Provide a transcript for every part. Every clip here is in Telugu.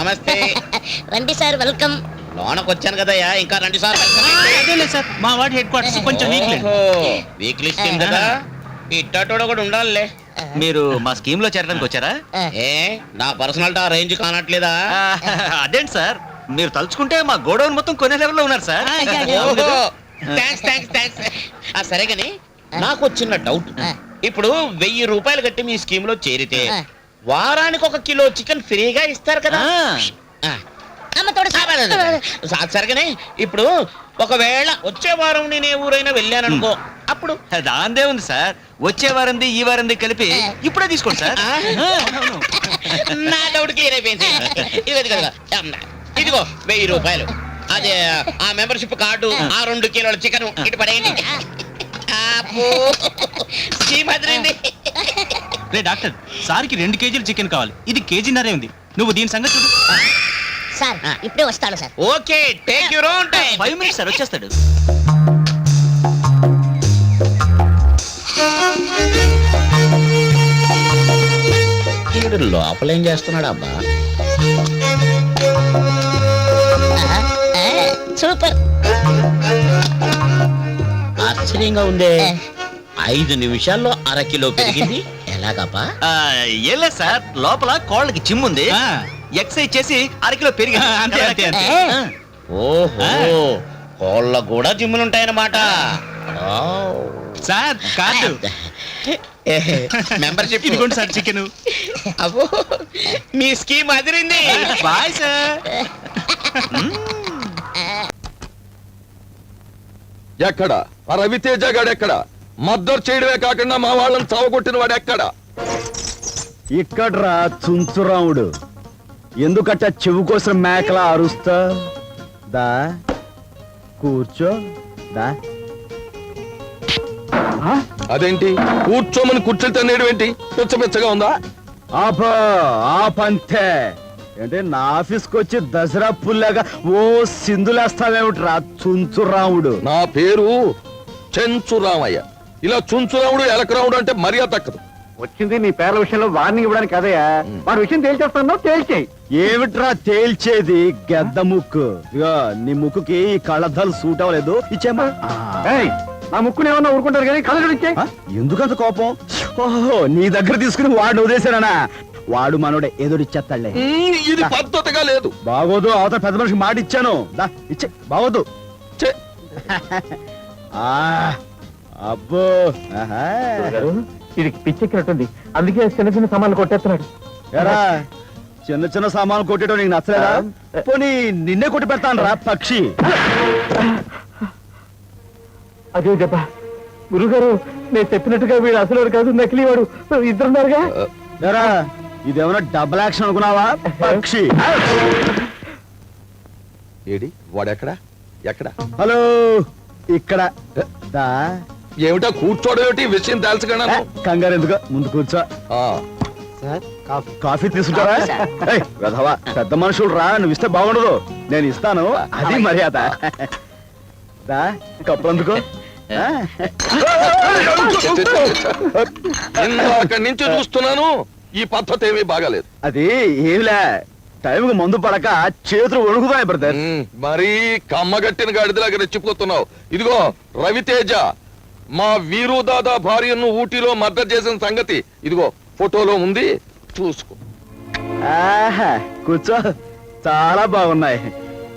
నమస్తే. రండి సార్, వెల్కమ్. లోనకు వచ్చాను కదయ్యా, ఇంకా రండి సార్. అదేలే సార్, మా వాడి హెడ్ క్వార్టర్స్ కొంచెం వీక్ లిస్ట్ కదా, ఇట్టోడు కూడా ఉండాలిలే. మీరు మా స్కీమ్ లో చేరడానికి వచ్చారా? ఏ నా పర్సనాలిటీ ఆ రేంజ్ కానట్లేదా? అదేంటి సార్, మీరు తలుచుకుంటే మా గోడౌన్ మొత్తం కొనే లెవెల్లో ఉన్నారు సార్. థ్యాంక్స్. సరే గాని నాకు వచ్చిన డౌట్, ఇప్పుడు 1000 రూపాయలు కట్టి మీ స్కీమ్ లో చేరితే వారానికి 1 కిలో చికెన్ ఫ్రీగా ఇస్తారు కదా? సరిగానే ఇప్పుడు ఒకవేళ వచ్చే వారం నేను ఏ ఊరైనా వెళ్ళాననుకో, అప్పుడు దాందే ఉంది సార్, వచ్చే వారంది ఈ వారంది కలిపి ఇప్పుడే తీసుకోండి సార్. నా డౌట్ క్లియర్ అయిపోయింది. ఇదిగో 1000 రూపాయలు, అదే ఆ మెంబర్షిప్ కార్డు, ఆ 2 కిలోల చికెన్ ఇటు పడేయండి. రే డాక్టర్, సార్కి 2 కేజీలు చికెన్ కావాలి, ఇది కేజీన్నరే ఉంది. నువ్వు దీని సంగతి చూడు. సార్ ఇప్పుడే వస్తాడు sir. Okay, take your own time. 5 minutes sir, వచ్చేస్తాడు. లోపల ఏం చేస్తున్నాడు అబ్బా? సూపర్. ఆశ్చర్యంగా ఉందే, 5 నిమిషాల్లో 1/2 కిలో పెరిగింది. ఎలాగబ్బా? ఏం లేదు సార్, లోపల కోళ్ళకి జిమ్ ఉంది, ఎక్సర్సైజ్ చేసి 1/2 కిలో పెరిగి. ఓహో, కోళ్ళ కూడా జిమ్ములు ఉంటాయన్నమాట. సార్ కాదు, మెంబర్షిప్ ఇదిగోండి సార్ చికెన్. అబ్బో, మీ స్కీమ్ అదిరింది. Bye sir. ఎక్కడ ఆ రవితేజ గాడు? ఎక్కడ మద్దరు చేయడమే కాకుండా మా వాళ్ళని చావగొట్టిన వాడు ఎక్కడ? ఇక్కడ్రా చుంచురాముడు. ఎందుకట్ట చెవు కోసం మేకలా అరుస్తా? దా కూర్చో. దా. అదేంటి కూర్చోమని కుర్చీలు తన్నేయడం ఏంటి? పిచ్చపిచ్చగా ఉందా? ఆపంతే. అంటే నా ఆఫీస్కి వచ్చి దసరా పుల్లాగా ఓ సింధులేస్తావేమిట్రా చుంచురాముడు? నా పేరు చెంచురామయ్య. ఇలా చుంచురాముడు ఎలకరాముడు అంటే మర్యాద తక్కదు. వచ్చింది నీ పేర్ల విషయంలో వార్నింగ్ ఇవ్వడానికి కదయా, వాడి విషయం తేల్చేస్తాను, తేల్చేయి. ఏమిట్రా తేల్చేది? గెద్ద ముక్కు. ఇగో నీ ముక్కుకి ఈ కళ్ళద్దాలు సూట్ అవ్వలేదు, ఇచ్చేమా. నా ముక్కుని ఏమన్నా ఊరుకుంటారు కానీ కళ్ళ ఇచ్చే. ఎందుకంత కోపం? ఓహో, నీ దగ్గర తీసుకుని వాడిని వదిలేశానా? వాడు మనోడే, ఎదురిచ్చేస్తాడులే. ఇది పద్ధతిగా లేదు. బాగోదు, అవతల పెద్ద మనిషికి మాట ఇచ్చాను. దా ఇచ్చే. బాగోదు. అబ్బో, ఇది పిచ్చెక్కినట్టుంది, అందుకే చిన్న చిన్న సామాన్లు కొట్టేస్తున్నాడు. ఎరా, చిన్న చిన్న సామాన్లు కొట్టేయడం నీకు నచ్చలేదా? పోనీ నిన్నే కొట్టి పెడతాను రా పక్షి. అదే దెబ్బ. గురుగారు, నేను చెప్పినట్టుగా వీడు అసలు కాదు, నకిలీ వాడు. ఇద్దరున్నారుగా. ఎరా, ఇదేమన్నా డబుల్ యాక్షన్ అనుకున్నావా పక్షి? ఏడి వాడెక్కడ? ఎక్కడ? హలో, ఇక్కడ. దా. ఏమిటా కూర్చోవడం ఏమిటి? విషయం తెలుసుకున్నా. కంగారు ఎందుకు, ముందు కూర్చో. కాఫీ తీసుకుంటారా? వెధవా, పెద్ద మనుషులు రా, నువ్వు ఇస్తే బాగుండదు. నేను ఇస్తాను, అది మర్యాద. దా, కప్పులు అందుకో. అక్కడి నుంచి చూస్తున్నాను, ఈ పద్ధతి ఏమీ బాగాలేదు. అది ఏమిలే, టైంకి మందు పడక చేతులు వణుకుతాయి బ్రదర్. మరీ కమ్మగట్టిన గాడిదలాగా రెచ్చిపోతున్నావు. ఇదిగో రవితేజ, మా వీరు దాదా భార్యను ఊటీలో మర్డర్ చేసిన సంగతి ఇదిగో ఫోటోలో ఉంది, చూసుకో. ఆహా, కూర్చో. చాలా బాగున్నాయి,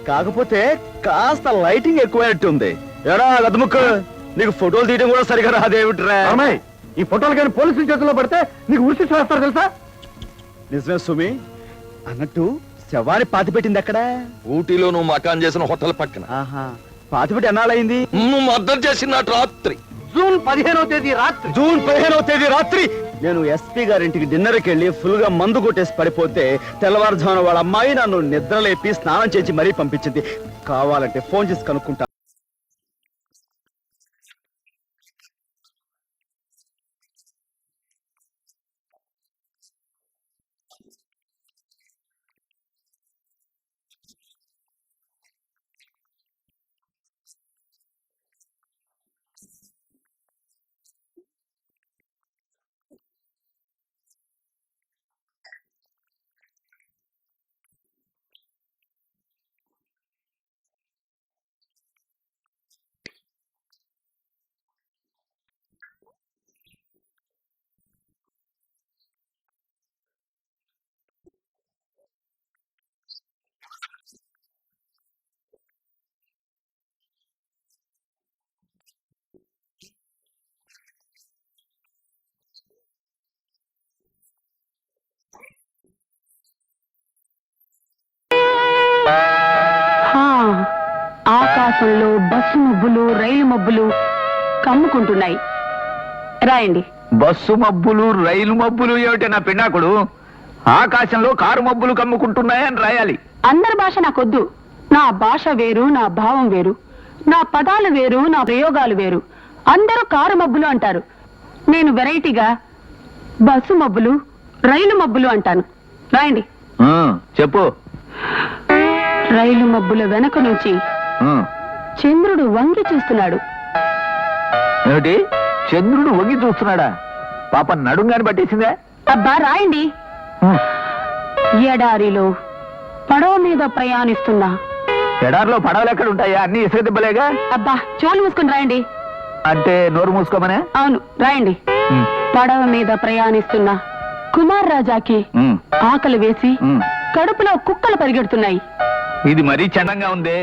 కాకపోతే కాస్త లైటింగ్ ఎక్కువైనట్టుంది. ఎడా గదముక్కు, నీకు ఫోటోలు తీయడం కూడా సరిగా రాదేమిట్రా? అమ్మాయి, ఈ ఫోటోలు కానీ పోలీసుల చేతుల్లో పడితే నీకు ఉరిసి చేస్తారు తెలుసా? నిజమే సుమి. అన్నట్టు శవాన్ని పాతి పెట్టింది ఎక్కడ? ఊటీలో నువ్వు మకాన్ చేసిన హోటల్ పక్కన. ఆహా, పాతి పెట్టి ఎన్నాళ్ళయింది? నువ్వు మర్డర్ చేసిన రాత్రి జూన్ 15వ తేదీ రాత్రి. జూన్ 15వ తేదీ రాత్రి నేను ఎస్పీ గారింటికి డిన్నర్కి వెళ్ళి ఫుల్ గా మందు కొట్టేసి పడిపోతే తెల్లవారుజామున వాళ్ళ అమ్మాయి నన్ను నిద్రలేపి స్నానం చేసి మరీ పంపించింది. కావాలంటే ఫోన్ చేసి కనుక్కుంటా. ఆకాశంలో బస్సు మబ్బులు రైలు మబ్బులు కమ్ముకుంటున్నాయి. రాయండి. బస్సు మబ్బులు రైలు మబ్బులు ఏమిటి నా పిన్నాకుడు? ఆకాశంలో కారు మబ్బులు కమ్ముకుంటున్నాయని రాయాలి. అందరి భాష నాకొద్దు. నా భాష వేరు, నా భావం వేరు, నా పదాలు వేరు, నా ప్రయోగాలు వేరు. అందరూ కారు మబ్బులు అంటారు. నేను వెరైటీగా బస్సు మబ్బులు రైలు మబ్బులు అంటాను. రాయండి. చెప్పు. రైలు మబ్బుల వెనక నుంచి చంద్రుడు వంగి చూస్తున్నాడు. ఏమిటి? చంద్రుడు వంగి చూస్తున్నాడా? పాప నడుంగాని పట్టేసిందే. అబ్బా రాయండి. ఎడారిలో పడవ మీద ప్రయాణిస్తున్నా. ఎడారిలో పడవలు ఎక్కడ ఉంటాయా? అన్ని ఇసుక దిబ్బలేగా. అబ్బా చోలు మూసుకుని రాయండి. అంటే నోరు మూసుకోమనే? అవును రాయండి. పడవ మీద ప్రయాణిస్తున్నా కుమార్ రాజాకి ఆకలి వేసి కడుపులో కుక్కలు పరిగెడుతున్నాయి. ఇది మరీ చండంగా ఉంది.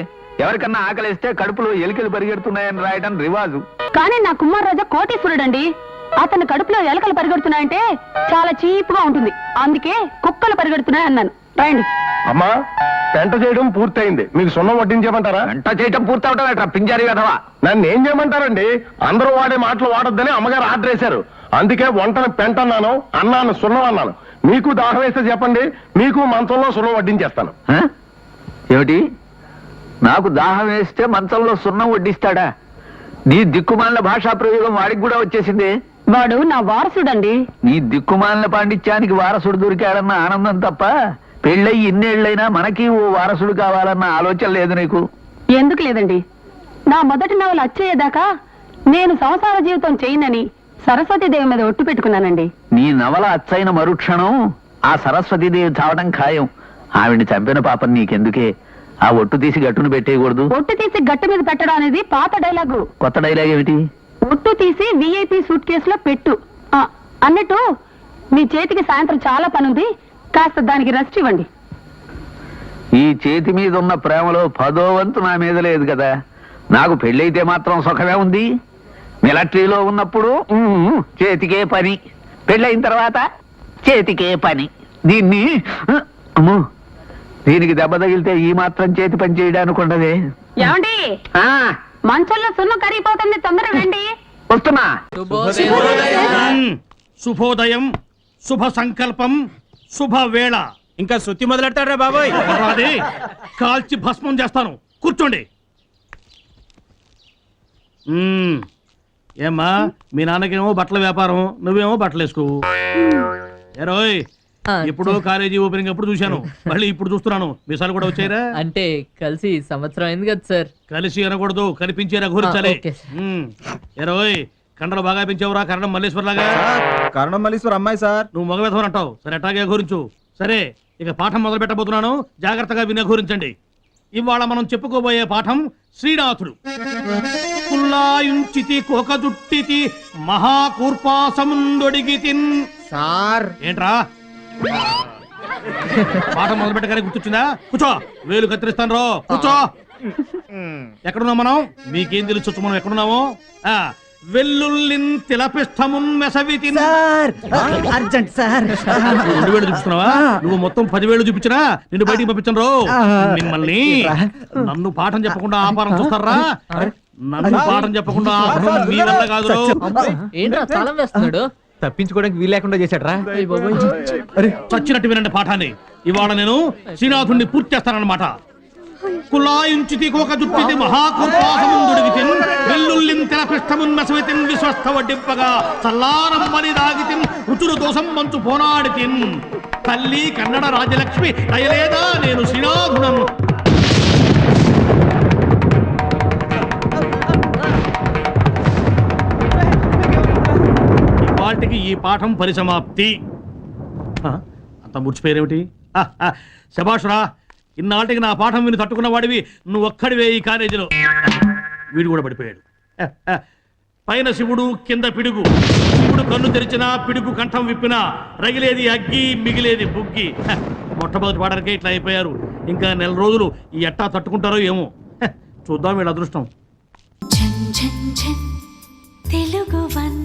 ఎవరికన్నా ఆకలిస్తే కడుపులో ఎలికలు పరిగెడుతున్నాయని రాయడం రివాజు. కానీ నా కుమార్ రాజా కోటీశ్వరుడండి. అతని కడుపులో ఎలకలు పరిగెడుతున్నాయంటే చాలా చీప్గా ఉంటుంది. అందుకే కుక్కలు పరిగెడుతున్నాయి అన్నాను. రాయండి. అమ్మా పెంట చేయడం పూర్తయింది. మీకు సున్నం వడ్డించమంటారా? వంట చేయటం పూర్తవటం ఎట్రా పింజారి కదవా? నన్ను ఏం చేయమంటారండి? అందరూ వాడే మాటలు వాడొద్దని అమ్మగారు ఆర్డర్ వేశారు. అందుకే వంటను పెంట అన్నాను, అన్నాను సున్నం అన్నాను. మీకు దాహం వేస్తే చెప్పండి, మీకు మంచంలో సున్నం వడ్డించేస్తాను. ఏమిటి? నాకు దాహం వేస్తే మంచంలో సున్నం వడ్డిస్తాడా? నీ దిక్కుమాలిన భాషా ప్రయోగం వాడికి కూడా వచ్చేసింది. వాడు నా వారసుడండి. నీ దిక్కుమాలిన పాండిత్యానికి వారసుడు దొరికాడన్న ఆనందం తప్ప పెళ్ళయి ఇన్నేళ్లైనా మనకి ఓ వారసుడు కావాలన్న ఆలోచన లేదు నీకు? ఎందుకు లేదండి? నా మొదటి నవల అచ్చేదాకా నేను సంసార జీవితం చేయనని సరస్వతీదేవి మీద ఒట్టు పెట్టుకున్నానండి. నీ నవల అచ్చైన మరుక్షణం ఆ సరస్వతీదేవి చావడం ఖాయం. ఆవిడ్ని చంపిన పాపం నీకెందుకే? ఆ ఒట్టు తీసి గట్టును పెట్టేయకూడదు. ఒట్టు తీసి గట్టు మీద పెట్టడం అనేది పాత డైలాగు. కొత్త డైలాగ్ ఏమిటి? ఒట్టు తీసి VIP సూట్ కేసులో పెట్టు. అన్నట్టు మీ చేతికి సాయంత్రం చాలా పనుంది, కాస్త దానికి రెస్ట్ ఇవ్వండి. ఈ చేతి మీద ఉన్న ప్రేమలో 10వ వంతు నా మీద లేదు కదా. నాకు పెళ్ళైతే మాత్రం సుఖమే ఉంది. మిలిటరీలో ఉన్నప్పుడు చేతికే పని, పెళ్ళైన తర్వాత చేతికే పని. అమ్మో, దీనికి దెబ్బ తగిలితే ఈ మాత్రం చేతి పని చేయడానికి ఉండదే. ఏమండి? మంచంలో సున్నం కరిగిపోతుంది, తొందరగా రండి. వస్తున్నా. శుభోదయం, శుభ సంకల్పం, శుభవేళ. ఇంకా శృతి మొదలెడతాడ్రా బాబాయ్. అది కాల్చి భస్మం చేస్తాను. కూర్చోండి. ఏమ్మా, మీ నాన్నకేమో బట్టల వ్యాపారం, నువ్వేమో బట్టలు వేసుకోవు. ఏరోయ్, ఎప్పుడో కాలేజీ ఓపెనింగ్ ఎప్పుడు చూశాను, మళ్ళీ ఇప్పుడు చూస్తున్నాను. మీసాలు కూడా వచ్చాయిరా? అంటే కలిసి సంవత్సరం అయింది కదా సార్. కలిసి అనకూడదు, కనిపించేరా గురించాలి. ఏరోయ్, కండలు బాగా పెంచావురా కరణం మల్లేశ్వరలాగా. కరణం మల్లేశ్వర అమ్మాయి సార్. నువ్వు మగవేధం అంటావు. సరే అట్లాగే గురించు. సరే, ఇక పాఠం మొదలు పెట్టబోతున్నాను, జాగ్రత్తగా వినఘూరించండి. ఇవాళ మనం చెప్పుకోబోయే పాఠం శ్రీనాథుడు. కుల్లాయుంచితి కోకజుట్టితి మహాకూర్పాసముందొడిగితిన్. సార్ ఏంట్రా పాఠం మొదలు పెట్టగానే గుర్తొచ్చిందా? కూర్చో, వేలు కత్తిరిస్తాను రో. కూర్చో. ఎక్కడున్నాం మనం? మీకేం తెలుసు మనం ఎక్కడున్నామో? వెల్లుల్లిన్ తిలపిష్టమున్ మెసవితిన్. Urgent sir. 2 వేలు చూపిస్తున్నావా? నువ్వు మొత్తం 10 వేలు చూపించరా? నిన్ను బయటికి పంపించను రో. మిమ్మల్ని నన్ను పాఠం చెప్పకుండా ఆపారం చూస్తారా? నన్ను పాఠం చెప్పకుండా ఆపడం మీ వల్ల కాదు. ఏంట్రా తాళం వేస్తున్నాడు? తప్పించుకోవడానికి వీలు లేకుండా చేశాడ్రా. చచ్చినట్టు వినండి పాఠాన్ని. ఇవాళ నేను శ్రీనాథుణ్ణి పూర్తి చేస్తానన్నమాట. కులాయించితి కోకజుట్టితి మహాకూర్పాసముందొడిగితిన్ వెల్లుల్లిన్ తిలపిష్టమున్ మెసవితిన్ విశ్వస్త వడ్డింపగా చల్లారమ్మని దాగితిన్ రుచులు దోషం మంచు పోనాడితిన్. తల్లి కన్నడ రాజలక్ష్మి దయలేదా నేను శ్రీనాథునను. ఇవాటికి ఈ పాఠం పరిసమాప్తి. అంత ముడిచిపోయేరేమిటి? శభాషురా, ఇన్నాటికి నా పాఠం విని తట్టుకున్న వాడివి నువ్వు ఒక్కడివే ఈ కాలేజీలో. వీడు కూడా పడిపోయాడు. పైన శివుడు, కింద పిడుగు. శివుడు కన్ను తెరిచినా, పిడుగు కంఠం విప్పినా రగిలేది అగ్గి, మిగిలేది బుగ్గి. మొట్టమొదటి పాడరికే ఇట్లా అయిపోయారు. ఇంకా 4 రోజులు ఈ ఎట్టా తట్టుకుంటారో ఏమో. చూద్దాం వీళ్ళ అదృష్టం. తెలుగు వన్